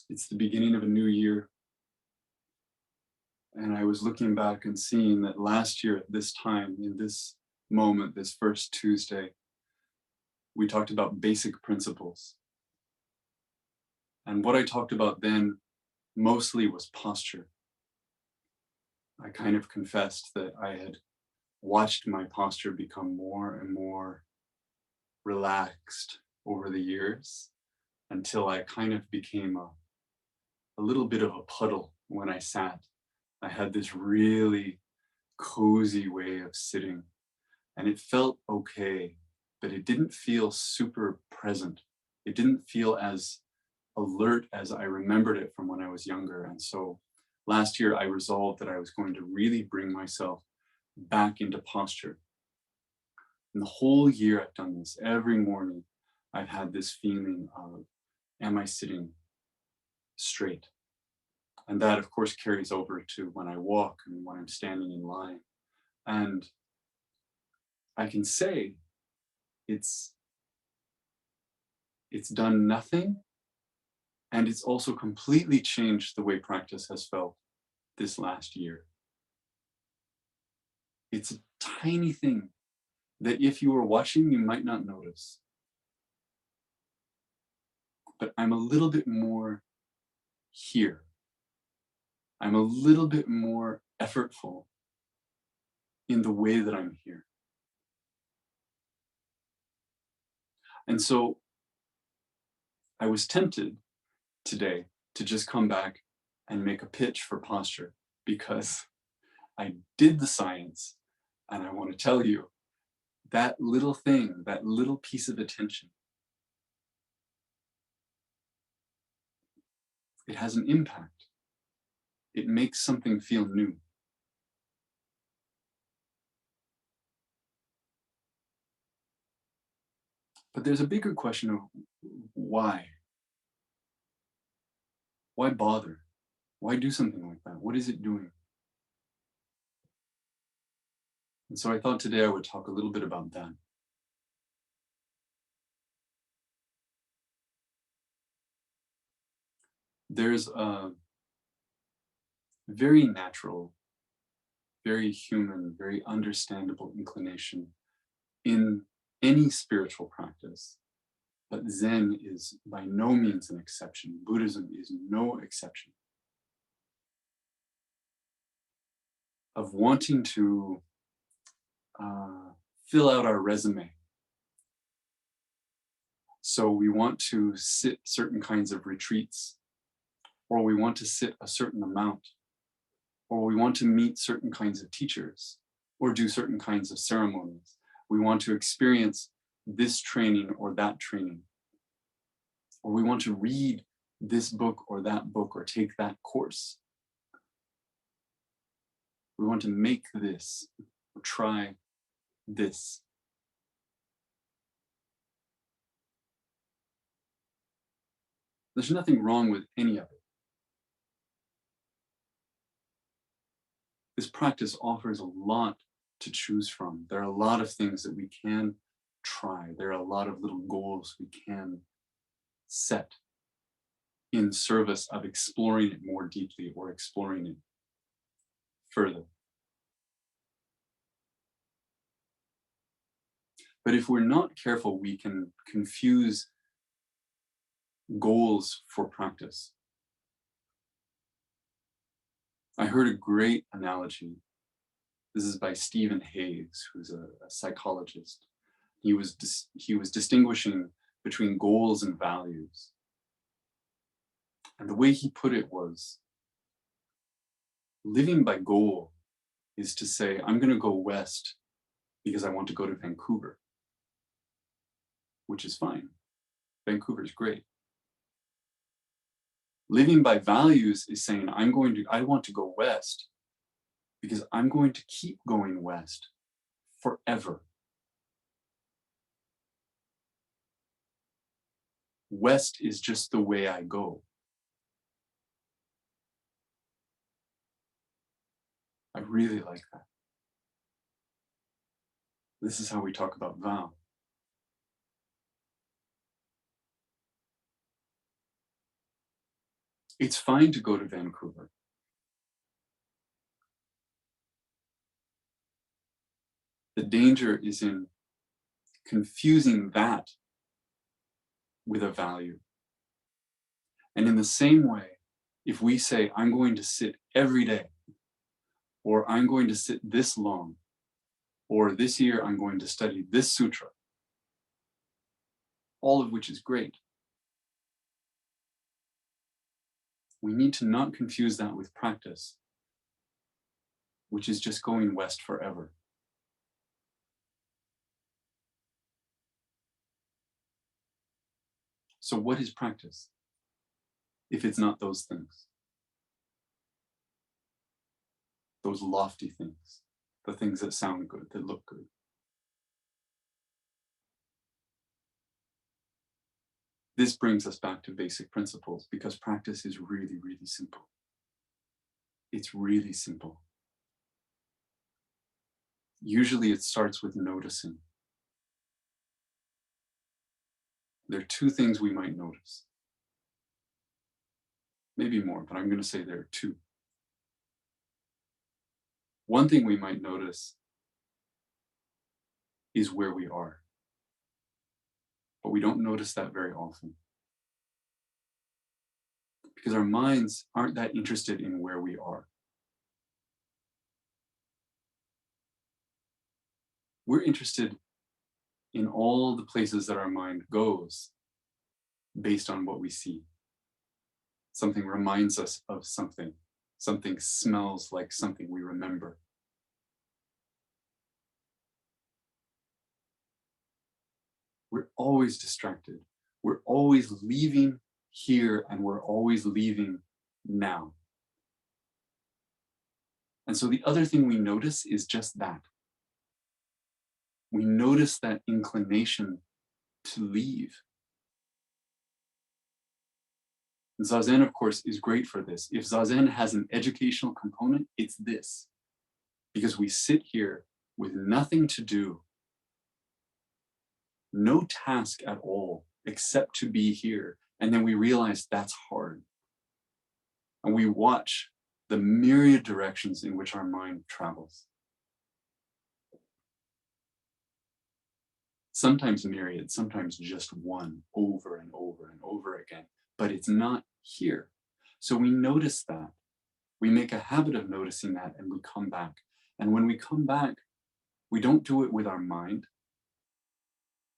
It's the beginning of a new year. And I was looking back and seeing that last year at this time, in this moment, this first Tuesday, we talked about basic principles. And what I talked about then mostly was posture. I kind of confessed that I had watched my posture become more and more relaxed over the years until I kind of became a little bit of a puddle when I sat. I had this really cozy way of sitting, and it felt okay, but it didn't feel super present. It didn't feel as alert as I remembered it from when I was younger. And so last year I resolved that I was going to really bring myself back into posture. And the whole year I've done this. Every morning I've had this feeling of, am I sitting straight? And that, of course, carries over to when I walk and when I'm standing in line. And I can say it's done nothing, and it's also completely changed the way practice has felt this last year. It's a tiny thing that if you were watching, you might not notice. But I'm a little bit more here. I'm a little bit more effortful in the way that I'm here. And so I was tempted today to just come back and make a pitch for posture, because I did the science, and I want to tell you that little thing, that little piece of attention, it has an impact. It makes something feel new. But there's a bigger question of why? Why bother? Why do something like that? What is it doing? And so I thought today I would talk a little bit about that. There's a very natural, very human, very understandable inclination in any spiritual practice. But Zen is by no means an exception. Buddhism is no exception. Of wanting to fill out our resume. So we want to sit certain kinds of retreats, or we want to sit a certain amount, or we want to meet certain kinds of teachers, or do certain kinds of ceremonies. We want to experience this training or that training, or we want to read this book or that book, or take that course. We want to make this, or try this. There's nothing wrong with any of it. This practice offers a lot to choose from. There are a lot of things that we can try. There are a lot of little goals we can set in service of exploring it more deeply or exploring it further. But if we're not careful, we can confuse goals for practice. I heard a great analogy. This is by Stephen Hayes, who's a psychologist. He was distinguishing between goals and values. And the way he put it was, living by goal is to say, I'm going to go west because I want to go to Vancouver, which is fine. Vancouver is great. Living by values is saying, I want to go west because I'm going to keep going west forever. West is just the way I go. I really like that. This is how we talk about vow. It's fine to go to Vancouver. The danger is in confusing that with a value. And in the same way, if we say, I'm going to sit every day, or I'm going to sit this long, or this year I'm going to study this sutra, all of which is great. We need to not confuse that with practice, which is just going west forever. So what is practice if it's not those things? Those lofty things, the things that sound good, that look good. This brings us back to basic principles because practice is really, really simple. It's really simple. Usually it starts with noticing. There are two things we might notice. Maybe more, but I'm going to say there are two. One thing we might notice is where we are, but we don't notice that very often because our minds aren't that interested in where we are. We're interested in all the places that our mind goes based on what we see. Something reminds us of something. Something smells like something we remember. We're always distracted. We're always leaving here and we're always leaving now. And so the other thing we notice is just that. We notice that inclination to leave. Zazen, of course, is great for this. If Zazen has an educational component, it's this. Because we sit here with nothing to do, no task at all, except to be here. And then we realize that's hard. And we watch the myriad directions in which our mind travels. Sometimes myriad, sometimes just one, over and over and over again, but it's not here. So we notice that. We make a habit of noticing that and we come back. And when we come back, we don't do it with our mind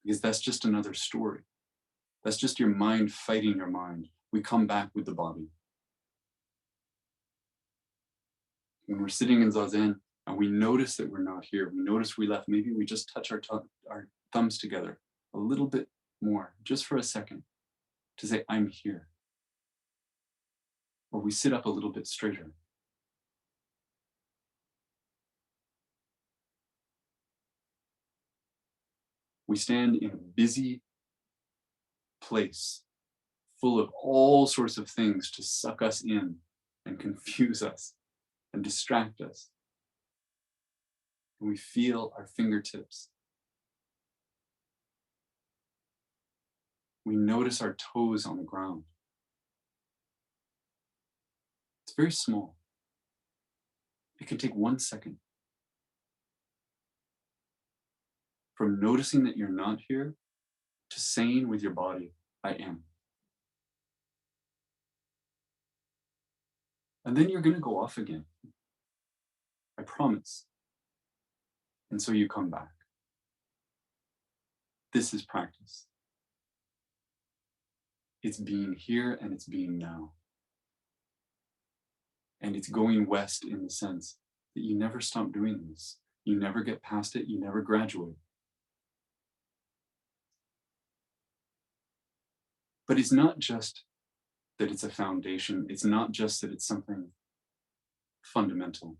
because that's just another story. That's just your mind fighting your mind. We come back with the body. When we're sitting in Zazen and we notice that we're not here, we notice we left, maybe we just touch our thumbs together a little bit more, just for a second, to say, I'm here. Or we sit up a little bit straighter. We stand in a busy place full of all sorts of things to suck us in and confuse us and distract us. And we feel our fingertips. We notice our toes on the ground. It's very small. It can take 1 second. From noticing that you're not here to saying with your body, I am. And then you're going to go off again. I promise. And so you come back. This is practice. It's being here and it's being now. And it's going west in the sense that you never stop doing this. You never get past it. You never graduate. But it's not just that it's a foundation. It's not just that it's something fundamental.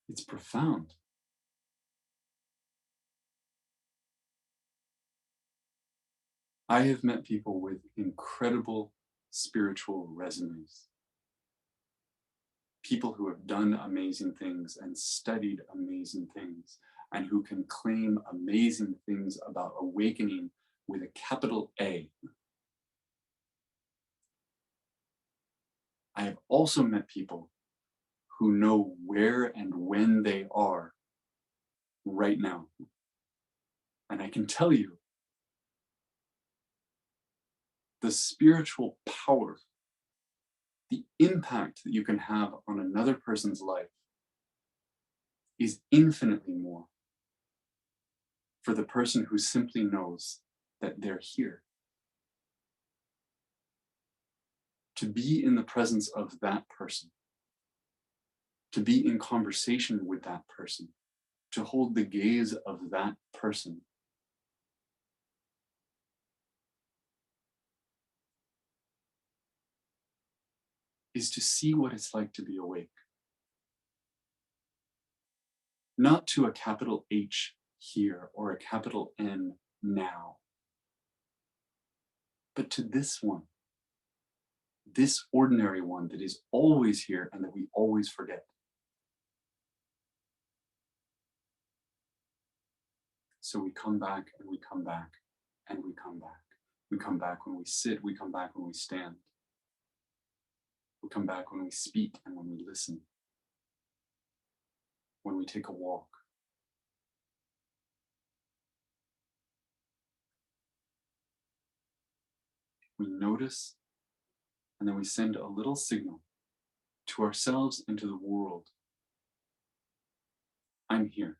It's profound. I have met people with incredible spiritual resumes. People who have done amazing things and studied amazing things and who can claim amazing things about awakening with a capital A. I have also met people who know where and when they are right now. And I can tell you, the spiritual power, the impact that you can have on another person's life is infinitely more for the person who simply knows that they're here. To be in the presence of that person, to be in conversation with that person, to hold the gaze of that person is to see what it's like to be awake. Not to a capital H here or a capital N now, but to this one, this ordinary one that is always here and that we always forget. So we come back and we come back and we come back. We come back when we sit, we come back when we stand. We come back when we speak and when we listen. When we take a walk. We notice and then we send a little signal to ourselves and to the world. I'm here.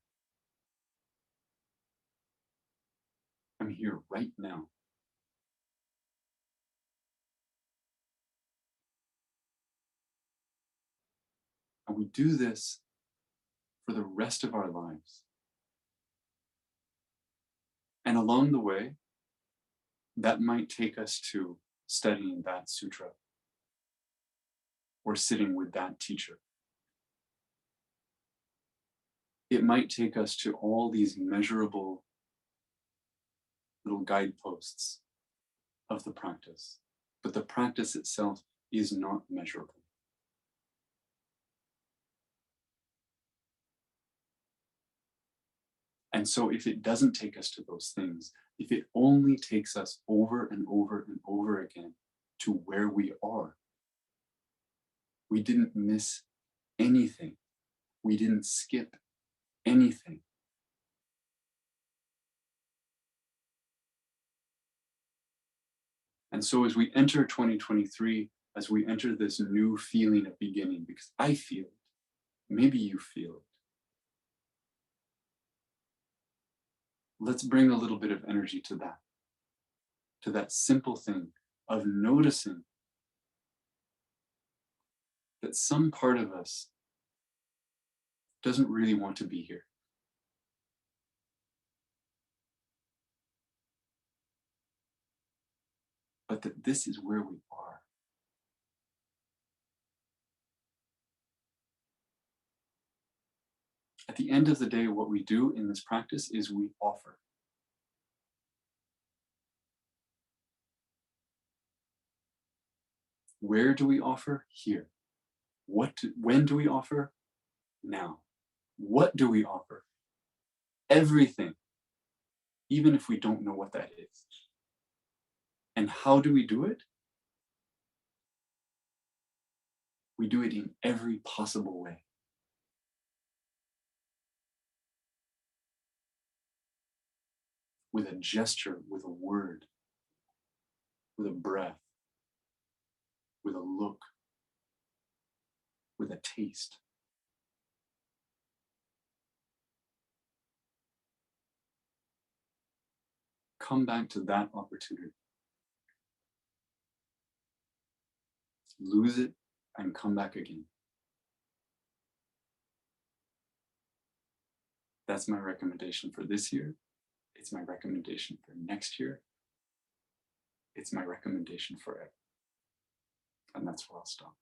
I'm here right now. And we do this for the rest of our lives. And along the way, that might take us to studying that sutra or sitting with that teacher. It might take us to all these measurable little guideposts of the practice, but the practice itself is not measurable. And so if it doesn't take us to those things, if it only takes us over and over and over again to where we are, we didn't miss anything. We didn't skip anything. And so as we enter 2023, as we enter this new feeling of beginning, because I feel it, maybe you feel it, let's bring a little bit of energy to that simple thing of noticing that some part of us doesn't really want to be here. But that this is where we are. At the end of the day, what we do in this practice is we offer. Where do we offer? Here. When do we offer? Now. What do we offer? Everything, even if we don't know what that is. And how do we do it? We do it in every possible way. With a gesture, with a word, with a breath, with a look, with a taste. Come back to that opportunity. Lose it and come back again. That's my recommendation for this year. It's my recommendation for next year. It's my recommendation forever. And that's where I'll stop.